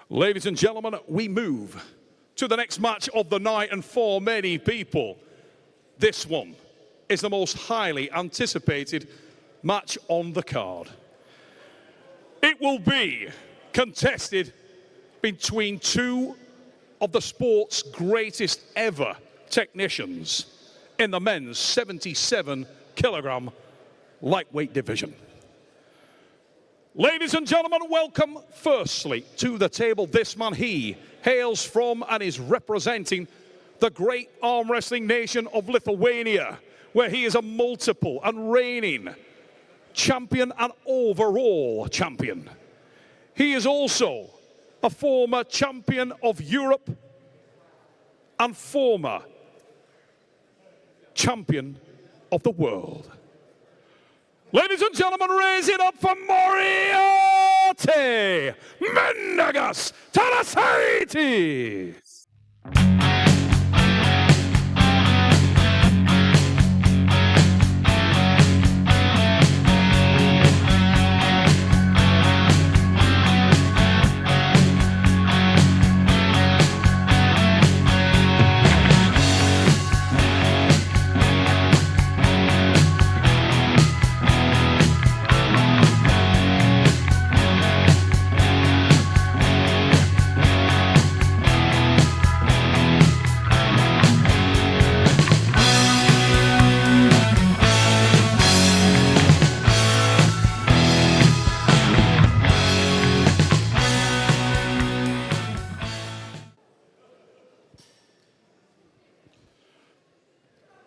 Ladies and gentlemen, we move to the next match of the night, and for many people, this one is the most highly anticipated match on the card. It will be contested between two of the sport's greatest ever technicians in the men's 77-kilogram lightweight division. Ladies and gentlemen, welcome firstly to the table this man. He hails from and is representing the great arm wrestling nation of Lithuania, where he is a multiple and reigning champion and overall champion. He is also a former champion of Europe and former champion of the world. Ladies and gentlemen, raise it up for Moriarty Mindaugas Tarasaitis.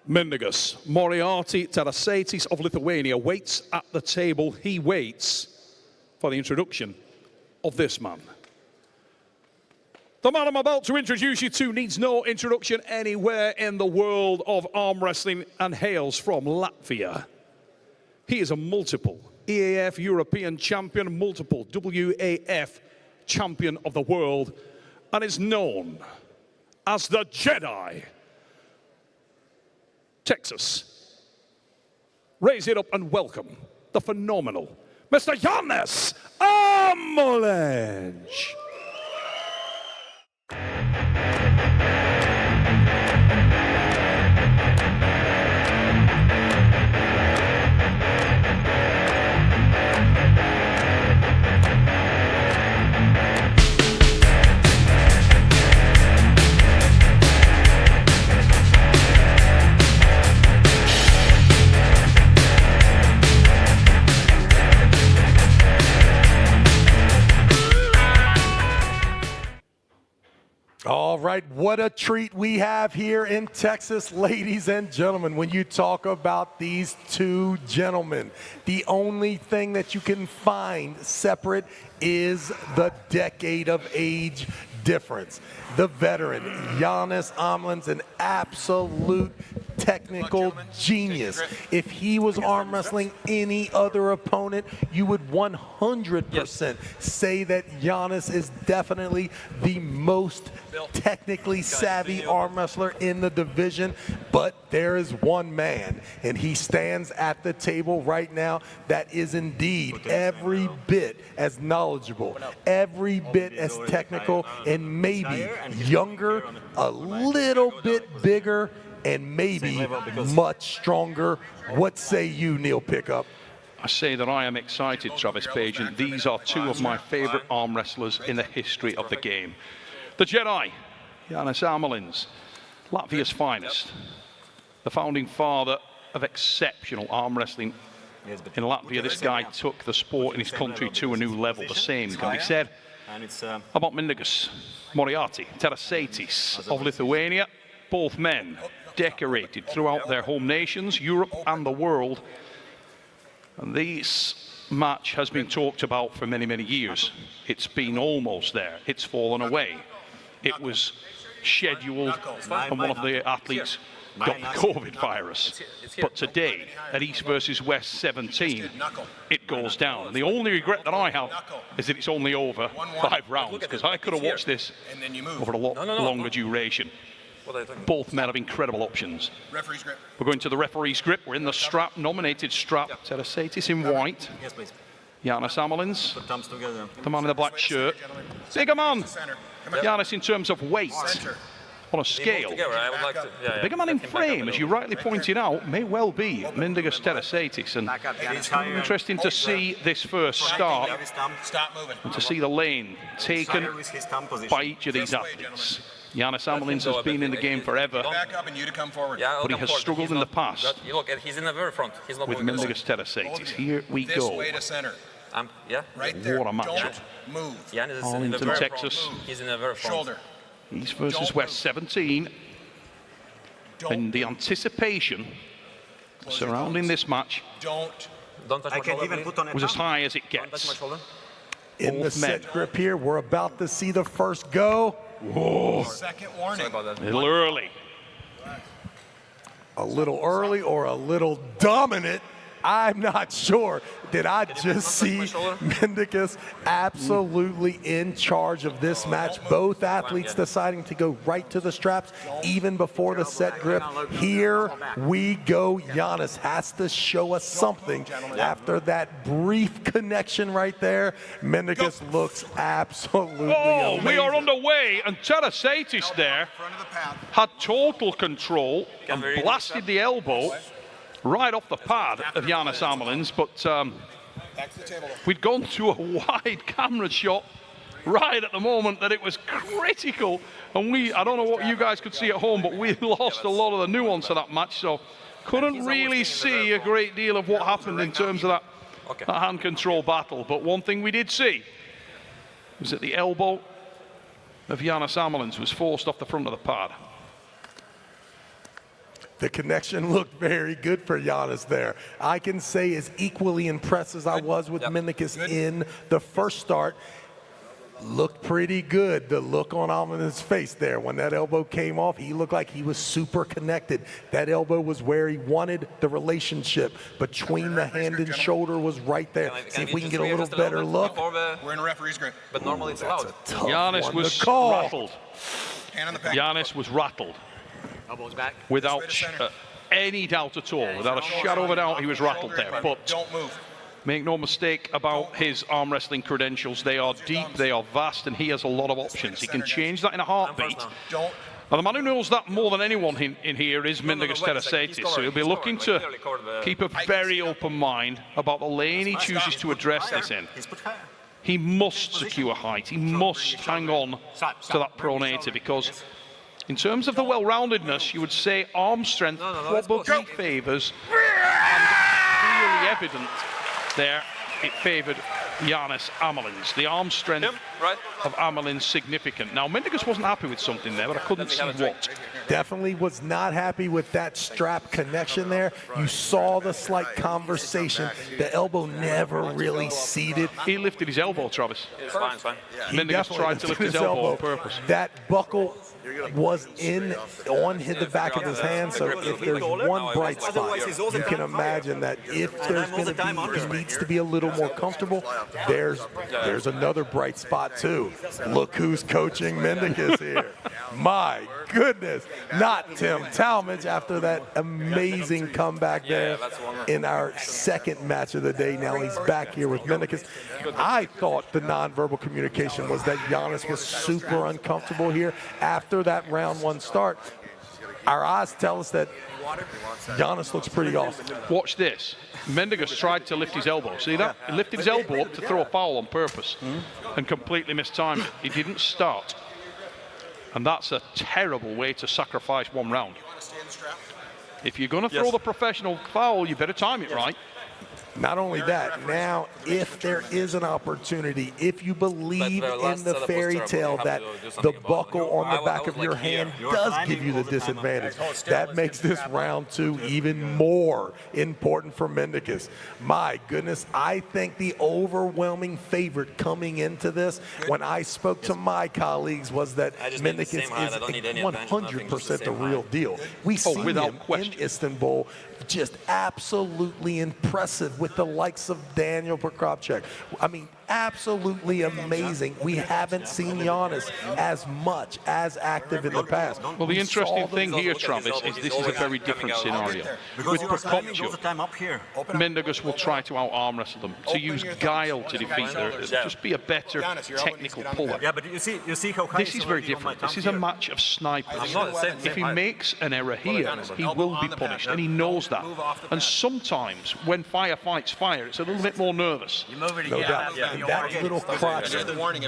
Mindaugas Moriarty Tarasaitis of Lithuania waits at the table. He waits for the introduction of this man. The man I'm about to introduce you to needs no introduction anywhere in the world of arm wrestling and hails from Latvia. He is a multiple EAF European champion, multiple WAF champion of the world, and is known as the Jedi. Texas. Raise it up and welcome the phenomenal Mr. Janis Amolin. All right, what a treat we have here in Texas, ladies and gentlemen. When you talk about these two gentlemen, the only thing that you can find separate is the decade of age difference. The veteran, Janis Amolin's an absolute technical genius. If he was arm wrestling any other opponent, you would 100% say that Janis is definitely the most technically savvy arm wrestler in the division. But there is one man, and he stands at the table right now, that is indeed every bit as knowledgeable, every bit as technical, and maybe younger, a little bit bigger, and maybe much stronger. What say you, Neil Pickup? I say that I am excited, Travis Page, and these are two of my favorite arm wrestlers in the history of the game. The Jedi, Janis Amolins, Latvia's finest, the founding father of exceptional arm wrestling in Latvia. This guy took the sport in his country to a new level. The same can be said about Mindaugas Moriarty Tarasaitis of Lithuania. Both men decorated throughout their home nations, Europe and the world. And this match has been talked about for many, many years. It's been almost there. It's fallen away. It was scheduled and one of the athletes got the COVID virus. But today, at East vs West 17, it goes down. And the only regret that I have is that it's only over 5 rounds, because I could have watched this over a lot longer duration. Both men have incredible options. We're going to the referee's grip. We're in the strap, nominated strap. Tarasaitis in white. Janis Amolins, Thumbs together. the man in the black shirt. Bigger man. Janis in terms of weight on a scale. I would like to, The bigger man in frame, as you rightly pointed out, may well be Mindaugas Tarasaitis. And it's interesting to see this first start and to see the lane taken by each of these athletes. Janis Amolins has been in the game forever, but he has struggled in the past Look, he's in the very front. He's not with Mindaugas Tarasaitis. Here we go. Yeah. What a matchup. Janis is in the Arlington, very Texas. front. He's in the very front. East versus West 17. And the anticipation surrounding this match Don't touch my shoulder, was as high as it Don't touch my gets. shoulder. In the Both men. set grip here, we're about to see the first go. Whoa, Second Sorry warning. about that. a little early. A little early or a little dominant. I'm not sure. Did I just see Mindaugas absolutely in charge of this match? Both athletes deciding to go right to the straps even before the set grip. Here we go. Janis has to show us something after that brief connection right there. Mindaugas looks absolutely Oh, amazing. we are underway, and Tarasaitis there had total control and blasted the elbow right off the pad of Janis Amolins, but we'd gone to a wide camera shot right at the moment that it was critical, and I don't know what you guys could see at home, but we lost a lot of the nuance of that match, so couldn't really see a great deal of what happened in terms of that hand control battle. But one thing we did see was that the elbow of Janis Amolins was forced off the front of the pad. The connection looked very good for Janis there. I can say as equally impressed as I was with Mindaugas in the first start. Looked pretty good. The look on Amolin's face there when that elbow came off, he looked like he was super connected. That elbow was where he wanted. The relationship between the hand and shoulder was right there. See if we can get a little better look. We're in a referee's grip. But normally it's allowed. Tough Janis one was to call. rattled. Hand on the pad. Janis was rattled. Elbows back. Without any doubt at all, without a shadow of a doubt, he was rattled there. But Don't move. make no mistake about his arm wrestling credentials. They are deep, they are vast, and he has a lot of options. He can change that in a heartbeat. Don't. And the man who knows that more than anyone in here is Mindaugas Tarasaitis, so he'll be looking to keep a very open mind about the lane he chooses to address this in. He must secure height. He must hang on to that pronator, because in terms of the well-roundedness, you would say arm strength probably favours, and clearly evident there, it favoured Janis Amolins. The arm strength of Amolin significant. Now, Mindaugas wasn't happy with something there, but I couldn't see what. Definitely was not happy with that strap connection there. You saw the slight conversation. The elbow never really seated. He lifted his elbow, Travis. It's fine, it's fine. He Mindaugas definitely tried to lift his elbow on purpose. That buckle was on the back of his hand, so if there's one bright spot, you can imagine that if there's going to be, he needs to be a little more comfortable, there's another bright spot too. Look who's coaching Mindaugas here. My goodness, not Tim Talmadge after that amazing comeback there in our second match of the day. Now he's back here with Mindaugas. I thought the nonverbal communication was that Janis was super uncomfortable here after that round one start. Our eyes tell us that Janis looks pretty awesome. Watch this. Mindaugas tried to lift his elbow. See that? He lifted his elbow up to throw a foul on purpose and completely mistimed it. He didn't start. And that's a terrible way to sacrifice one round. If you're going to throw the professional foul, you better time it right. Not only that, now if there is an opportunity, if you believe in the fairy tale that the buckle on the back of your hand does give you the disadvantage, that makes this round two even more important for Mindaugas. My goodness, I think the overwhelming favorite coming into this, when I spoke to my colleagues, was that Mindaugas is 100% the real deal. We see him in Istanbul just absolutely impressive with the likes of Daniel Prokopchuk. I mean, absolutely amazing. We haven't seen Janis as much, as active in the past. Well, the We interesting saw thing here, Travis, is this is a very different scenario. With Prokopchuk, Mindaugas will try to out-arm wrestle them, to use guile to defeat her, just be a better technical puller. Yeah, but you see how high This is very different. This is a match of snipers. If he makes an error here, he will be punished, and he knows that. And sometimes, when fights fire, it's a little bit more nervous. No doubt. And that little crotch,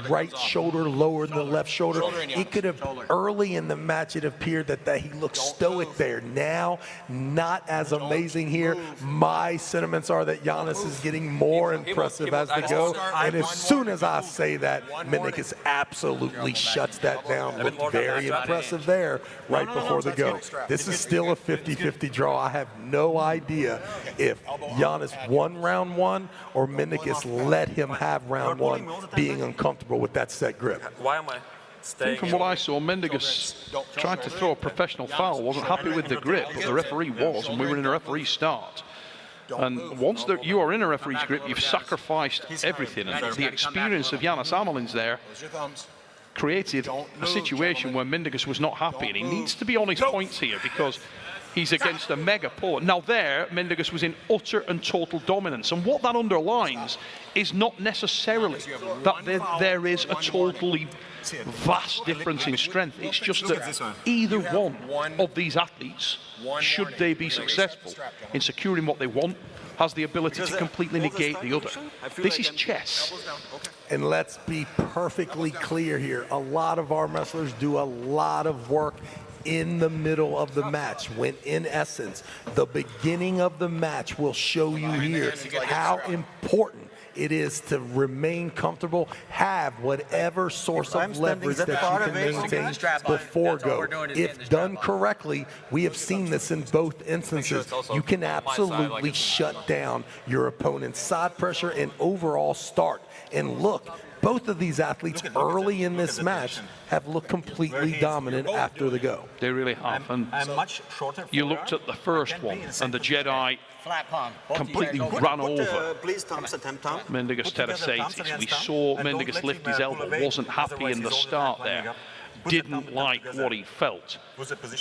right shoulder lower than the left shoulder, it could have, early in the match, it appeared that he looked stoic there. Now, not as amazing here. My sentiments are that Janis is getting more impressive as they go. And as soon as I say that, Mindaugas absolutely shuts that down. Looked very impressive there right before the go. This is still a 50-50 draw. I have no idea if Janis won round one or Mindaugas let him have round one, being uncomfortable with that set grip. Why am I staying? From what I saw, Mindaugas tried to throw a professional foul, wasn't happy with the grip, but the referee was, and we were in a referee start. And once you are in a referee's grip, you've sacrificed everything. And the experience of Janis Amolin's there created a situation where Mindaugas was not happy, and he needs to be on his points here because he's against a mega puller. Now there, Mindaugas was in utter and total dominance, and what that underlines is not necessarily that there is a totally vast difference in strength. It's just that either one of these athletes, should they be successful in securing what they want, has the ability to completely negate the other. This is chess. And let's be perfectly clear here. A lot of arm wrestlers do a lot of work in the middle of the match, when in essence, the beginning of the match will show you here how important it is to remain comfortable, have whatever source of leverage that you can maintain before go. If done correctly, we have seen this in both instances. You can absolutely shut down your opponent's side pressure and overall start. And look, both of these athletes early in this match have looked completely dominant after the go. They really have. And you looked at the first one, and the Jedi completely ran over Mindaugas Tarasaitis. We saw Mindaugas lift his elbow, wasn't happy in the start there, didn't like what he felt.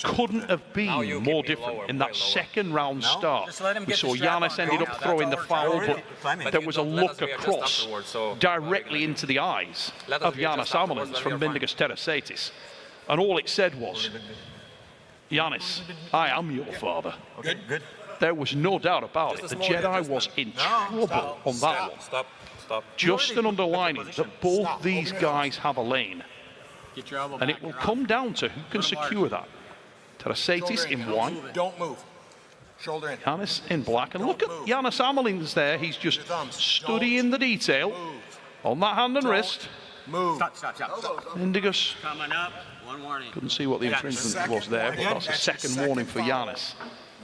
Couldn't have been more different in that second round start. We saw Janis ended up throwing the foul, but there was a look across directly into the eyes of Janis Amolin from Mindaugas Tarasaitis. And all it said was, Janis, I am your father. There was no doubt about it. The Jedi was in trouble on that one. Just an underlining that both these guys have a lane. And it will come down to who can secure that. Tarasaitis in white. Don't move. Shoulder in. Janis in black. And look at Janis Amolin's there. He's just studying the detail on that hand and wrist. Move. Stop. Mindaugas Coming up. One warning. couldn't see what the infringement was there, but that's a second warning for Janis.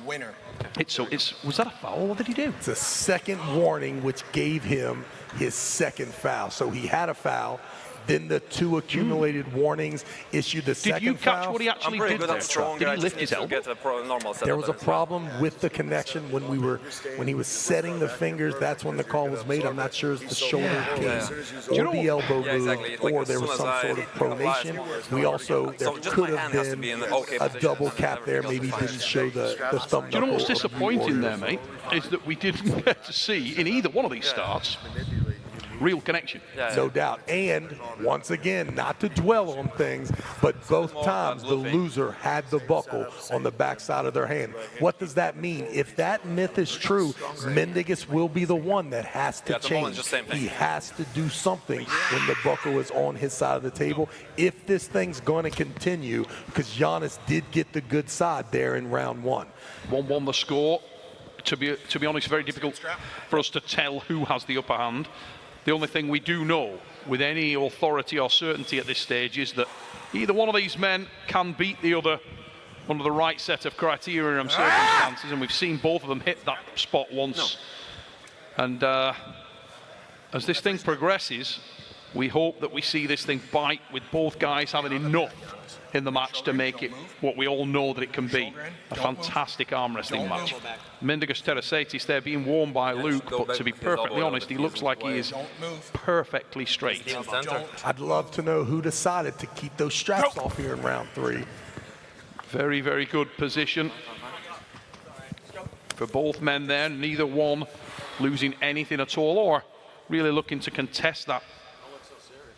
Winner. Was that a foul? What did he do? It's a second warning, which gave him his second foul. So he had a foul. Then the two accumulated warnings issued the second foul. Did you catch what he actually did there? Did he lift his elbow? There was a problem with the connection when he was setting the fingers. That's when the call was made. I'm not sure if the shoulder came or the elbow moved, or there was some sort of pronation. There could have been a double cap there. Maybe didn't show the thumb. Do you know what's disappointing there, mate? Is that we didn't get to see in either one of these starts real connection. No doubt. And once again, not to dwell on things, but both times the loser had the buckle on the backside of their hand. What does that mean? If that myth is true, Mindaugas will be the one that has to change. He has to do something when the buckle is on his side of the table. If this thing's going to continue, because Janis did get the good side there in round one. 1-1 the score. To be honest, very difficult for us to tell who has the upper hand. The only thing we do know with any authority or certainty at this stage is that either one of these men can beat the other under the right set of criteria and circumstances, and we've seen both of them hit that spot once. And as this thing progresses, We hope that we see this thing bite with both guys having enough in the match to make it what we all know that it can be, a fantastic arm wrestling match. Mindaugas Tarasaitis there being warned by Luke, but to be perfectly honest, he looks like he is perfectly straight. I'd love to know who decided to keep those straps off here in round 3. Very, very good position for both men there, neither one losing anything at all or really looking to contest that.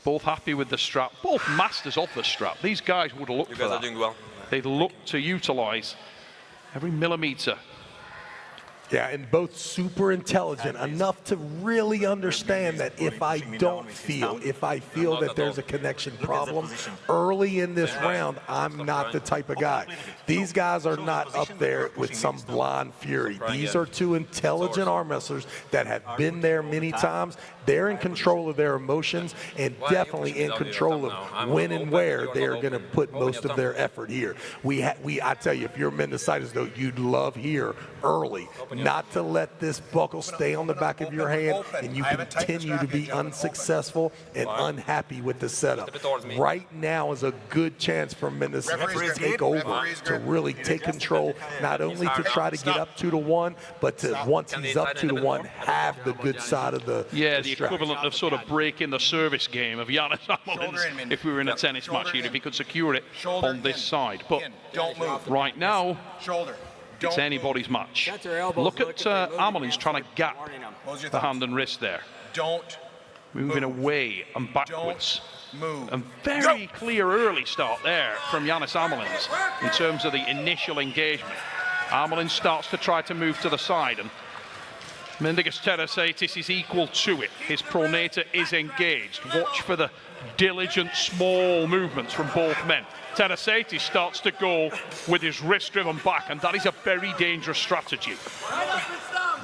Both happy with the strap, both masters of the strap. These guys would look for that. Doing well. They'd look to utilize every millimeter. Yeah, and both super intelligent, enough to really understand that if I feel that there's a connection problem early in this round, I'm not the type of guy. These guys are not up there with some blonde fury. These are two intelligent arm wrestlers that have been there many times. They're in control of their emotions and definitely in control of when and where they're going to put most of their effort here. I tell you, if you're Mindaugas, though, you'd love here early, not to let this buckle stay on the back of your hand and you continue to be unsuccessful and unhappy with the setup. Right now is a good chance for Mindaugas to take over, to really take control, not only to try to get up 2-1, but to, once he's up 2-1, have the good side of the the equivalent of sort of breaking the service game of Janis Amolin if we were in a tennis match here, if he could secure it on this side. But right now, it's anybody's match. Look at Amolin's trying to gap the hand and wrist there. Moving away and backwards. And very clear early start there from Janis Amolin's in terms of the initial engagement. Amolin starts to try to move to the side, and Mindaugas Tarasaitis is equal to it. His pronator is engaged. Watch for the diligent small movements from both men. Tarasaitis starts to go with his wrist driven back, and that is a very dangerous strategy.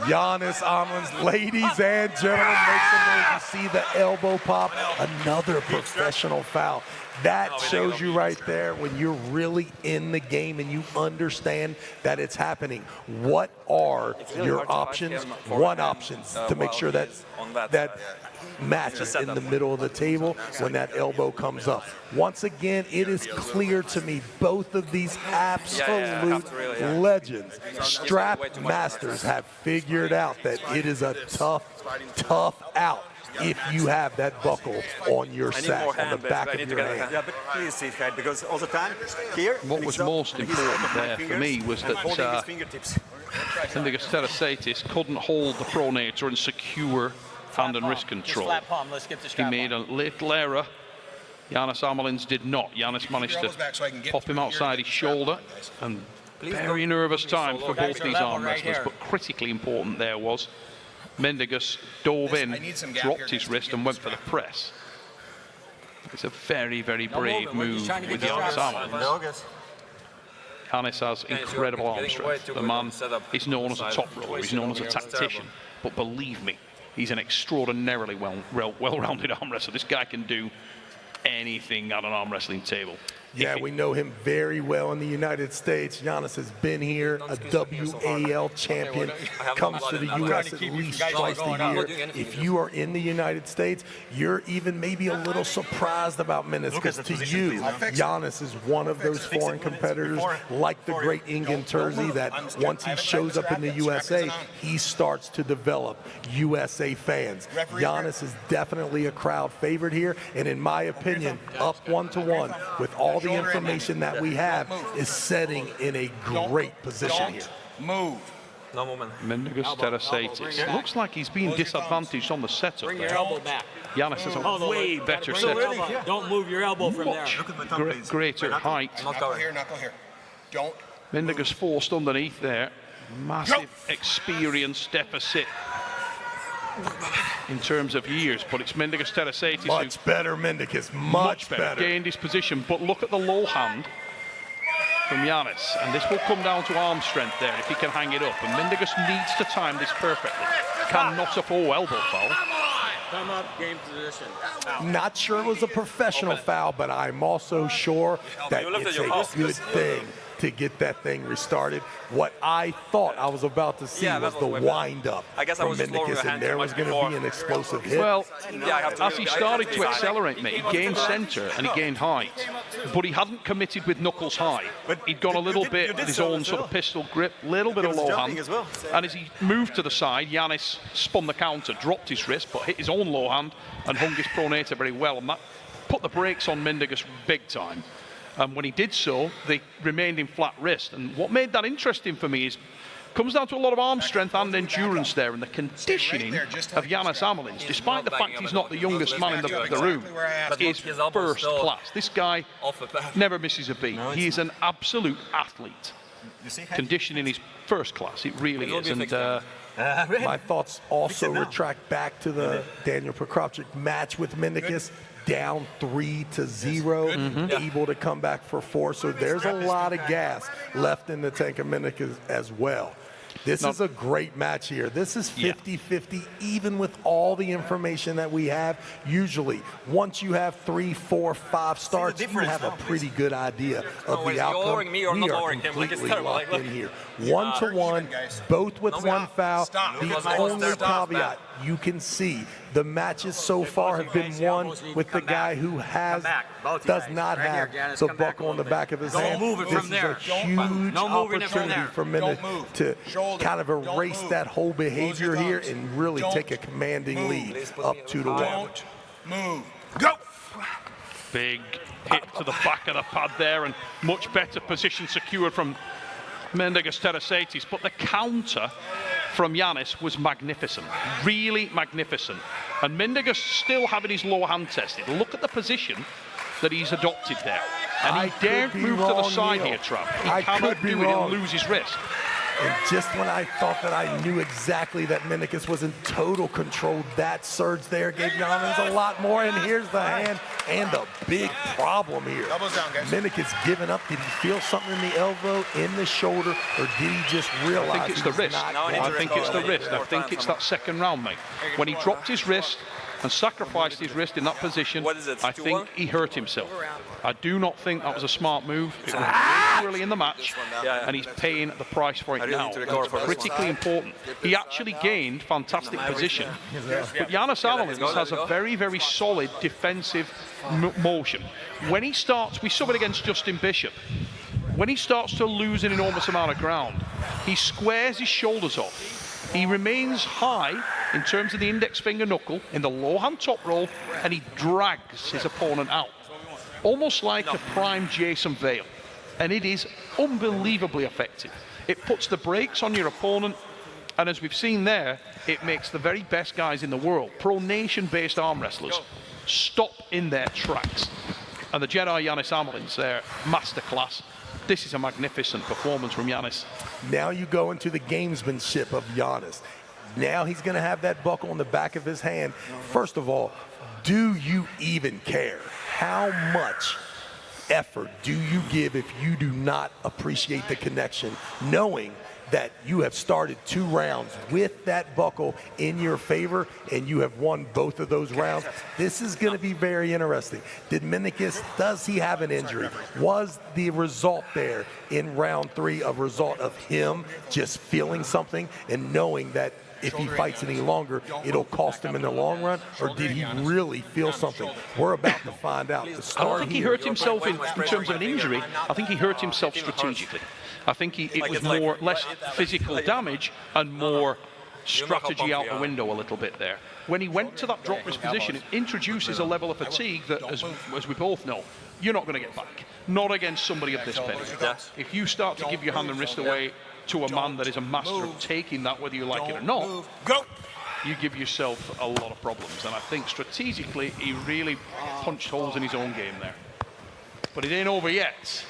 Janis Amolin's, ladies and gentlemen, make some noise. You see the elbow pop, another professional foul. That shows you right there when you're really in the game and you understand that it's happening. What are your options? One options to make sure that that match is in the middle of the table when that elbow comes up. Once again, it is clear to me both of these absolute legends, strap masters, have figured out that it is a tough out if you have that buckle on your sack, on the back of your hand. Yeah, but please sit tight, because all the time here. What was most important there for me was that Mindaugas Tarasaitis couldn't hold the pronator and secure hand and wrist control. He made a little error. Janis Amolin's did not. Janis managed to pop him outside his shoulder, and very nervous time for both these arm wrestlers, but critically important there was Mindaugas dove in, dropped his wrist and went for the press. It's a very, very brave move with Janis Amolin. Janis has incredible arm strength. The man is known as a top rower, he's known as a tactician, but believe me, he's an extraordinarily well-rounded arm wrestler. This guy can do anything at an arm wrestling table. Yeah, we know him very well in the United States. Janis has been here, a WAL champion, comes to the U.S. at least twice a year. If you are in the United States, you're even maybe a little surprised about Mindaugas, because to you, Janis is one of those foreign competitors, like the great Ingen Terzi, that once he shows up in the USA, he starts to develop USA fans. Janis is definitely a crowd favorite here, and in my opinion, up 1-1 with all the information that we have, is setting in a great position here. Move. No moment. Mindaugas Tarasaitis. Looks like he's being disadvantaged on the setup. Bring your elbow back. Janis has a way better setup. Don't move your elbow from there. Greater height. Knuckle here. Don't. Mindaugas forced underneath there. Massive experience deficit in terms of years, but it's Mindaugas Tarasaitis Much better, Mindaugas, much better. Gained his position, but look at the low hand from Janis, and this will come down to arm strength there if he can hang it up, and Mindaugas needs to time this perfectly. Cannot afford elbow foul. Come up, game position. Not sure it was a professional foul, but I'm also sure that it's a good thing to get that thing restarted. What I thought I was about to see Yeah, was that's the what we've done. wind-up I guess I from was just lowering Mindaugas, my and hand there too was much going to be before. an explosive hit. Well, Yeah, I have to as he started to accelerate me, he gained centre and he gained height, but he hadn't committed with knuckles high. But He'd gone a you little did- bit you did with his so own as sort well. of pistol grip, little bit He of was low jumping hand. as well. And as he moved to the side, Janis spun the counter, dropped his wrist, but hit his own low hand and hung his pronator very well. And that put the brakes on Mindaugas big time. And when he did so, they remained in flat wrist. And what made that interesting for me is comes down to a lot of arm strength and endurance there, and the conditioning of Janis Amolin, despite the fact he's not the youngest man in the room, is first class. This guy never misses a beat. He is an absolute athlete. Conditioning is first class. It really is. And My thoughts also retract back to the Daniel Prokopchuk match with Mindaugas, down 3-0, able to come back for 4. So there's a lot of gas left in the tank of Mindaugas as well. This is a great match here. This is 50-50, even with all the information that we have. Usually, once you have 3, 4, 5 starts, you have a pretty good idea of the outcome. lowering me or We not are lowering him, like, it's completely terrible. locked Like, in here. 1-1, both with one foul. The only caveat you can see, the matches so far have been won with the guy who does not have the buckle on the back of his hand. move it This from there. is a huge No moving it from opportunity there. for Mindaugas to kind of erase that whole behavior here and really take a commanding lead up 2-1. Don't move. Go! big hit to the back of the pad there, and much better position secured from Mindaugas Tarasaitis. But the counter from Janis was magnificent, really magnificent. And Mindaugas still having his lower hand tested. Look at the position that he's adopted there. And he daren't move to the side here, Trav. He cannot do it, he'll lose his wrist. And just when I thought that I knew exactly that Mindaugas was in total control, that surge there gave Janis a lot more. And here's the hand and the big problem here. Elbows down, guys. Mindaugas giving up. Did he feel something in the elbow, in the shoulder, or did he just realize I think it's the he's wrist. not I going think to it's go? the wrist. I think it's that second round, mate. When he dropped his wrist and sacrificed his wrist in that position, What is it, I 2-1? think he hurt himself. I do not think that was a smart move. It was way early in the match, and he's paying the price for it I really now. need to recover for this Critically important. He actually gained fantastic position. But Janis Amolin has a very, very solid defensive motion. When he starts, we saw it against Justin Bishop. When he starts to lose an enormous amount of ground, he squares his shoulders off. He remains high in terms of the index finger knuckle in the low hand top roll, and he drags his opponent out. Almost like a prime Jason Vale. And it is unbelievably effective. It puts the brakes on your opponent, and as we've seen there, it makes the very best guys in the world, pronation-based arm wrestlers, stop in their tracks. And the Jedi Janis Amolin's there, masterclass. This is a magnificent performance from Janis. Now you go into the gamesmanship of Janis. Now he's going to have that buckle on the back of his hand. First of all, do you even care? How much effort do you give if you do not appreciate the connection, knowing that you have started 2 rounds with that buckle in your favor and you have won both of those rounds? This is going to be very interesting. Did Mindaugas, does he have an injury? Was the result there in round 3 a result of him just feeling something and knowing that if he fights any longer, it'll cost him in the long run? Or did he really feel something? We're about to find out. I don't think he hurt himself in terms of an injury. I think he hurt himself strategically. I think it was less physical damage and more strategy out the window a little bit there. When he went to that drop wrist position, it introduces a level of fatigue that, as we both know, you're not going to get back. Not against somebody of this pedigree. If you start to give your hand and wrist away to a man that is a master of taking that, whether you like it or not, you give yourself a lot of problems. And I think strategically, he really punched holes in his own game there. But it ain't over yet.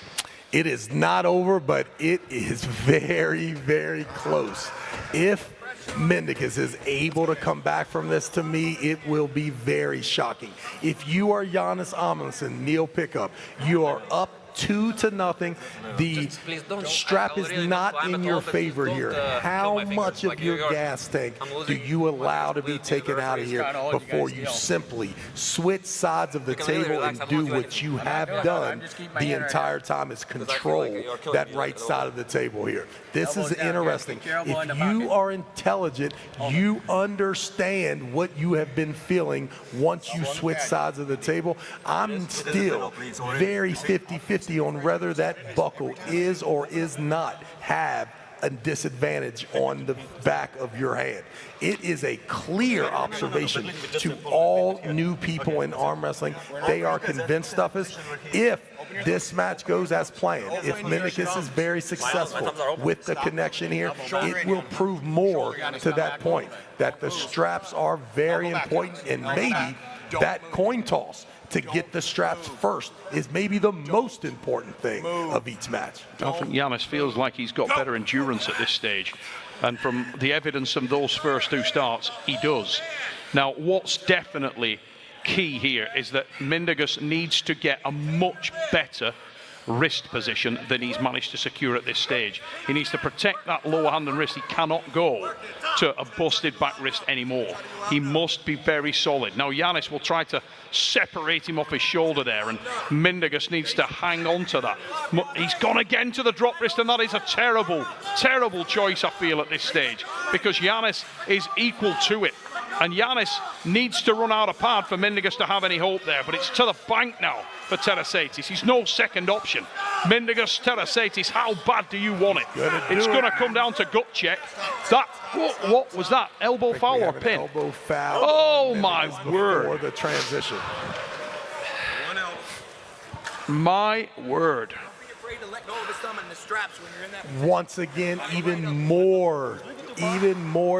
It is not over, but it is very, very close. If Mindaugas is able to come back from this, to me, it will be very shocking. If you are Janis Amolin, Neil Pickup, you are up 2-0. The strap is not in your favor here. How much of your gas tank do you allow to be taken out of here before you simply switch sides of the table and do what you have done the entire time, is control that right side of the table here? This is interesting. If you are intelligent, you understand what you have been feeling once you switch sides of the table. I'm still very 50-50 on whether that buckle is or is not have a disadvantage on the back of your hand. It is a clear observation to all new people in arm wrestling. They are convinced of this. If this match goes as planned, if Mindaugas is very successful with the connection here, it will prove more to that point, that the straps are very important, and maybe that coin toss to get the straps first is maybe the most important thing of each match. I think Janis feels like he's got better endurance at this stage. And from the evidence from those first two starts, he does. Now, what's definitely key here is that Mindaugas needs to get a much better wrist position than he's managed to secure at this stage. He needs to protect that lower hand and wrist. He cannot go to a busted back wrist anymore. He must be very solid. Now Janis will try to separate him off his shoulder there, and Mindaugas needs to hang on to that. He's gone again to the drop wrist, and that is a terrible, terrible choice, I feel, at this stage, because Janis is equal to it. And Janis needs to run out of pad for Mindaugas to have any hope there. But it's to the bank now for Tarasaitis. He's no second option. Mindaugas, Tarasaitis, how bad do you want it? It's going to come down to gut check. That, what was that? Elbow foul or pin? Elbow foul. Oh, my word. For the transition. My word. Once again, even more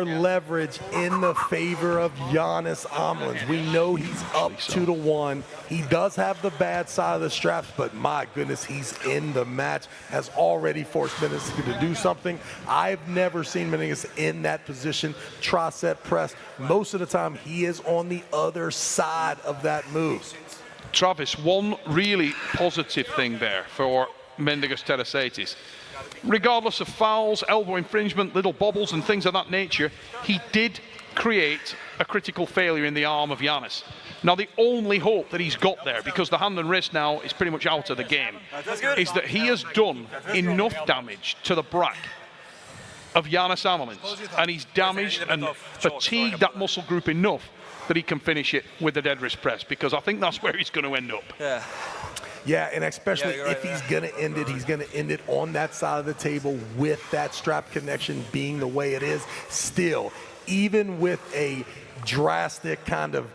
leverage in the favor of Janis Amolin. We know he's up 2-1. He does have the bad side of the straps, but my goodness, he's in the match, has already forced Mindaugas to do something. I've never seen Mindaugas in that position, tricep press. Most of the time, he is on the other side of that move. Travis, one really positive thing there for Mindaugas Tarasaitis. Regardless of fouls, elbow infringement, little bobbles and things of that nature, he did create a critical failure in the arm of Janis. Now the only hope that he's got there, because the hand and wrist now is pretty much out of the game, is that he has done enough damage to the brack of Janis Amolin, and he's damaged and fatigued that muscle group enough that he can finish it with the dead wrist press, because I think that's where he's going to end up. Yeah, and especially if he's going to end it, he's going to end it on that side of the table with that strap connection being the way it is. Still, even with a drastic kind of,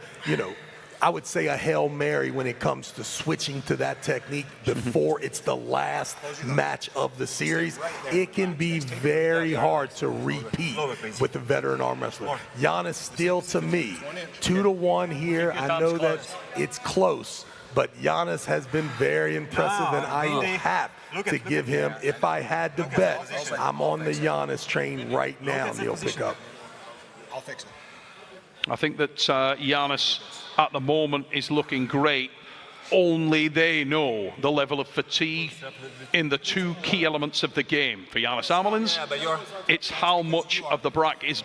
I would say a Hail Mary when it comes to switching to that technique before it's the last match of the series, it can be very hard to repeat with the veteran arm wrestler. Janis still, to me, 2-1 here. I know that it's close, but Janis has been very impressive, and I have to give him, if I had to bet, I'm on the Janis train right now, Neil Pickup. I'll fix it. I think that Janis at the moment is looking great. Only they know the level of fatigue in the two key elements of the game. For Janis Amolin's, it's how much of the brack is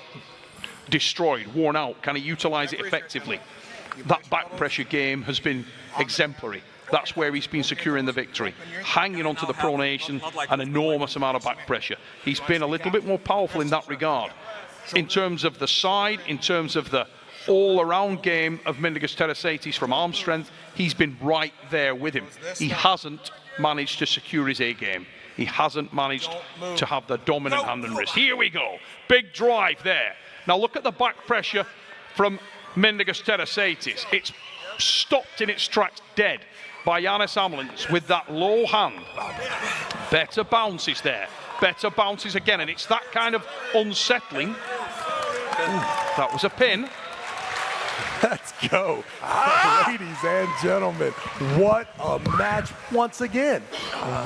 destroyed, worn out. Can he utilize it effectively? That back pressure game has been exemplary. That's where he's been securing the victory. Hanging onto the pronation, an enormous amount of back pressure. He's been a little bit more powerful in that regard. In terms of the side, in terms of the all-around game of Mindaugas Tarasaitis from arm strength, he's been right there with him. He hasn't managed to secure his A game. He hasn't managed to have the dominant hand and wrist. Here we go. Big drive there. Now look at the back pressure from Mindaugas Tarasaitis. It's stopped in its tracks dead by Janis Amolin with that low hand. Better bounces there. Better bounces again, and it's that kind of unsettling. Ooh, that was a pin. Let's go. Ladies and gentlemen, what a match once again.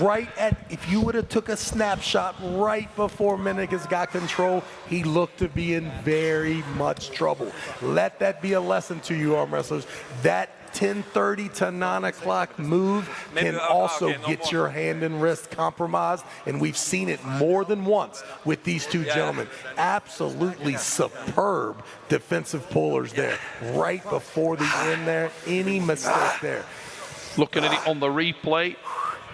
Right at, if you would have took a snapshot right before Mindaugas got control, he looked to be in very much trouble. Let that be a lesson to you, arm wrestlers. That 10:30 to 9 o'clock move Maybe, can also okay, no get more. your hand and wrist compromised, and we've seen it more than once with these two gentlemen. Absolutely superb defensive pullers there, right before the end there. Any mistake there. Looking at it on the replay,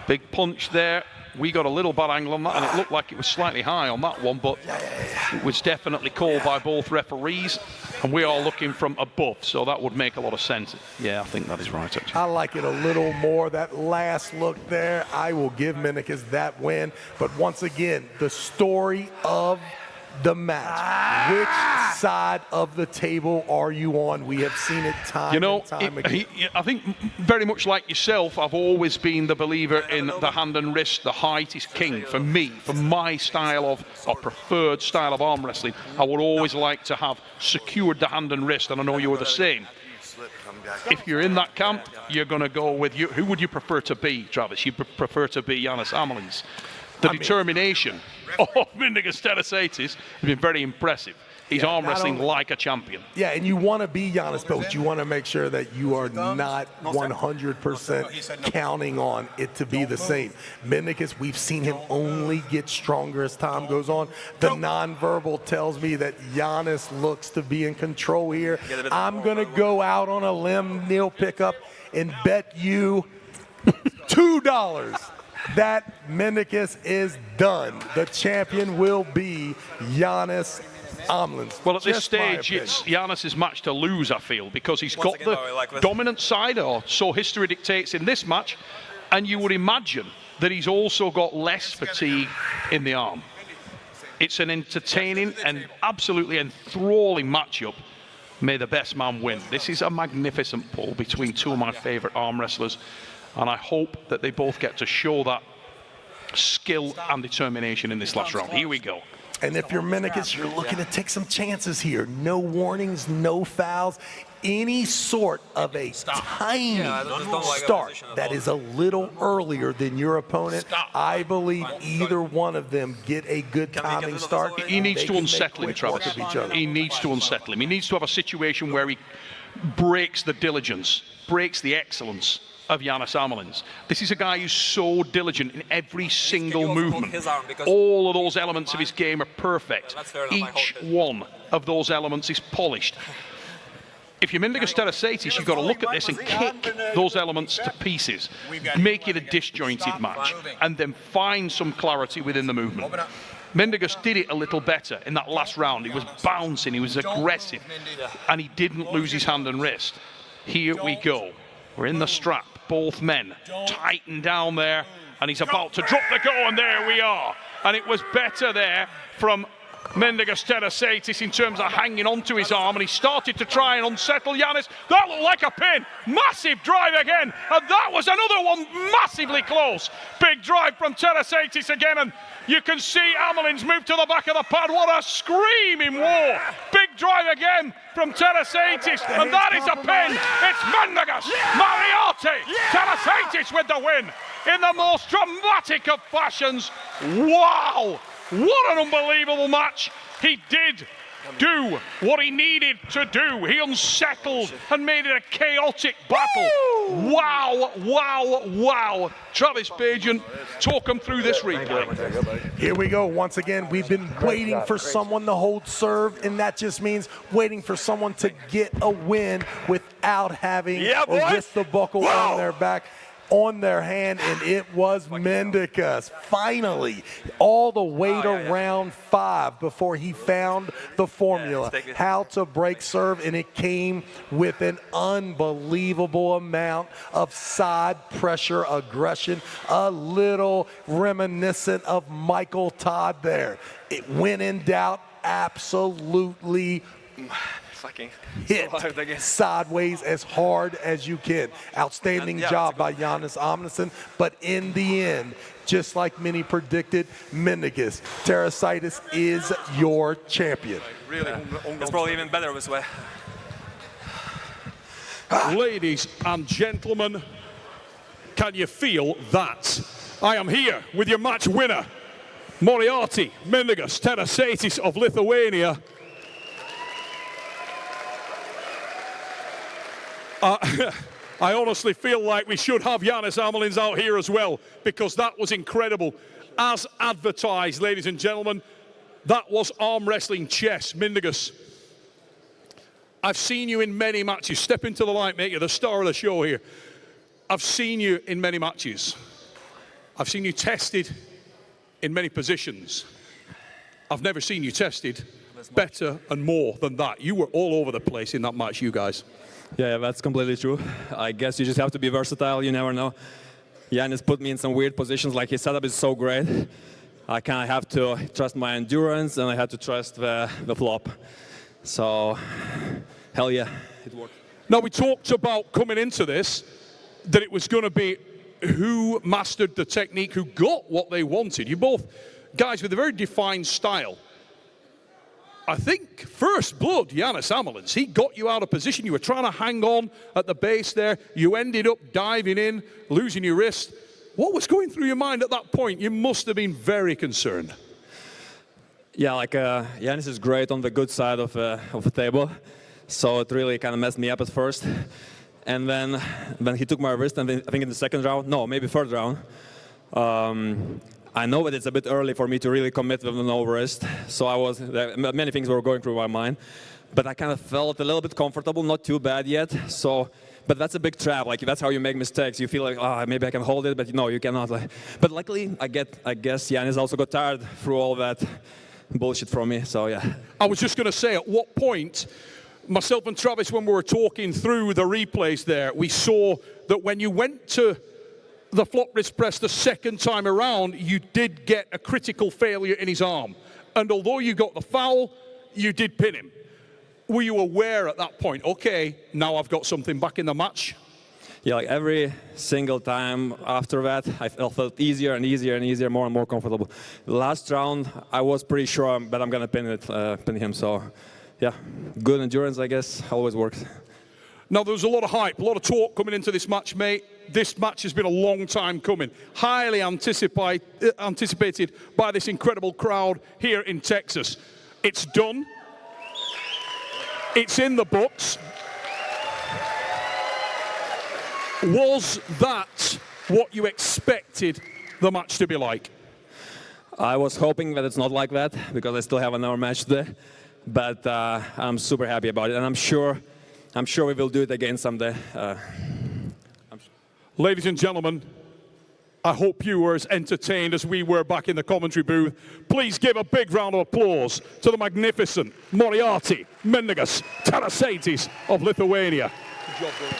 big punch there. We got a little bad angle on that, and it looked like it was slightly high on that one, but it was definitely called by both referees, and we are looking from above, so that would make a lot of sense. Yeah, I think that is right, actually. I like it a little more. That last look there, I will give Mindaugas that win. But once again, the story of the match. Which side of the table are you on? We have seen it time and time again. I think very much like yourself, I've always been the believer in the hand and wrist. The height is king for me, for my style of, or preferred style of arm wrestling. I would always like to have secured the hand and wrist, and I know you were the same. If you're in that camp, you're going to go with you. Who would you prefer to be, Travis? You prefer to be Janis Amolin's. The determination of Mindaugas Tarasaitis has been very impressive. He's arm wrestling like a champion. Yeah, and you want to be Janis, but you want to make sure that you are not 100% counting on it to be the same. Mindaugas, we've seen him only get stronger as time goes on. The nonverbal tells me that Janis looks to be in control here. I'm going to go out on a limb, Neil Pickup, and bet you $2 that Mindaugas is done. The champion will be Janis Amolin. Well, at this stage, it's Janis' match to lose, I feel, because he's got the dominant side, or so history dictates in this match, and you would imagine that he's also got less fatigue in the arm. It's an entertaining and absolutely enthralling matchup. May the best man win. This is a magnificent pull between two of my favorite arm wrestlers, and I hope that they both get to show that skill and determination in this last round. Here we go. And if you're Mindaugas, you're looking to take some chances here. No warnings, no fouls, any sort of a tiny start that is a little earlier than your opponent. I believe either one of them get a good timing start. He needs to unsettle him, Travis. He needs to unsettle him. He needs to have a situation where he breaks the diligence, breaks the excellence of Janis Amolin's. This is a guy who's so diligent in every single movement. All of those elements of his game are perfect. Each one of those elements is polished. If you're Mindaugas Tarasaitis, you've got to look at this and kick those elements to pieces, make it a disjointed match, and then find some clarity within the movement. Mindaugas did it a little better in that last round. He was bouncing, he was aggressive, and he didn't lose his hand and wrist. Here we go. We're in the strap. Both men tighten down there, and he's about to drop the go, and there we are. And it was better there from Mindaugas Tarasaitis in terms of hanging onto his arm, and he started to try and unsettle Janis. That looked like a pin. Massive drive again, and that was another one massively close. Big drive from Tarasaitis again, and you can see Amolin's moved to the back of the pad. What a screaming war. Big drive again from Tarasaitis, and that is a pin. It's Mindaugas, Moriarty, Tarasaitis with the win in the most dramatic of fashions. Wow, what an unbelievable match. He did do what he needed to do. He unsettled and made it a chaotic battle. Wow, wow, wow. Travis Bajan, talk him through this replay. Here we go. Once again, we've been waiting for someone to hold serve, and that just means waiting for someone to get a win without having or with the buckle on their back, on their hand, and it was Mindaugas. Finally, all the way to round 5 before he found the formula, how to break serve, and it came with an unbelievable amount of side pressure aggression, a little reminiscent of Michael Todd there. It, when in doubt, absolutely hit sideways as hard as you can. Outstanding job by Janis Amolin, but in the end, just like many predicted, Mindaugas Tarasaitis is your champion. It's probably even better this way. Ladies and gentlemen, can you feel that? I am here with your match winner, Moriarty Mindaugas Tarasaitis of Lithuania. I honestly feel like we should have Janis Amolins out here as well, because that was incredible. As advertised, ladies and gentlemen, that was arm wrestling chess. Mindaugas, I've seen you in many matches. Step into the light, mate. You're the star of the show here. I've seen you in many matches. I've seen you tested in many positions. I've never seen you tested better and more than that. You were all over the place in that match, you guys. Yeah, that's completely true. I guess you just have to be versatile. You never know. Janis put me in some weird positions. Like, his setup is so great. I kind of have to trust my endurance, and I had to trust the flop. So, hell yeah, it worked. Now, we talked about coming into this, that it was going to be who mastered the technique, who got what they wanted. You both guys with a very defined style. I think first blood, Janis Amolins, he got you out of position. You were trying to hang on at the base there. You ended up diving in, losing your wrist. What was going through your mind at that point? You must have been very concerned. Yeah, like Janis is great on the good side of the table, so it really kind of messed me up at first. And then when he took my wrist, and then I think in the second round, no, maybe third round, I know that it's a bit early for me to really commit with no wrist, so many things were going through my mind, but I kind of felt a little bit comfortable, not too bad yet. So, but that's a big trap. Like, that's how you make mistakes. You feel like, oh, maybe I can hold it, but no, you cannot. But luckily, I guess Janis also got tired through all that bullshit from me. So yeah. I was just going to say, at what point, myself and Travis, when we were talking through the replays there, we saw that when you went to the flop wrist press the second time around, you did get a critical failure in his arm. And although you got the foul, you did pin him. Were you aware at that point, okay, now I've got something back in the match? Yeah, like every single time after that, I felt easier and easier and easier, more and more comfortable. The last round, I was pretty sure that I'm going to pin him. So, yeah, good endurance, I guess, always works. Now, there was a lot of hype, a lot of talk coming into this match, mate. This match has been a long time coming. Highly anticipated by this incredible crowd here in Texas. It's done. It's in the books. Was that what you expected the match to be like? I was hoping that it's not like that, because I still have another match today. But I'm super happy about it, and I'm sure we will do it again someday. Ladies and gentlemen, I hope you were as entertained as we were back in the commentary booth. Please give a big round of applause to the magnificent Moriarty, Mindaugas, Tarasaitis of Lithuania. Good job, bro.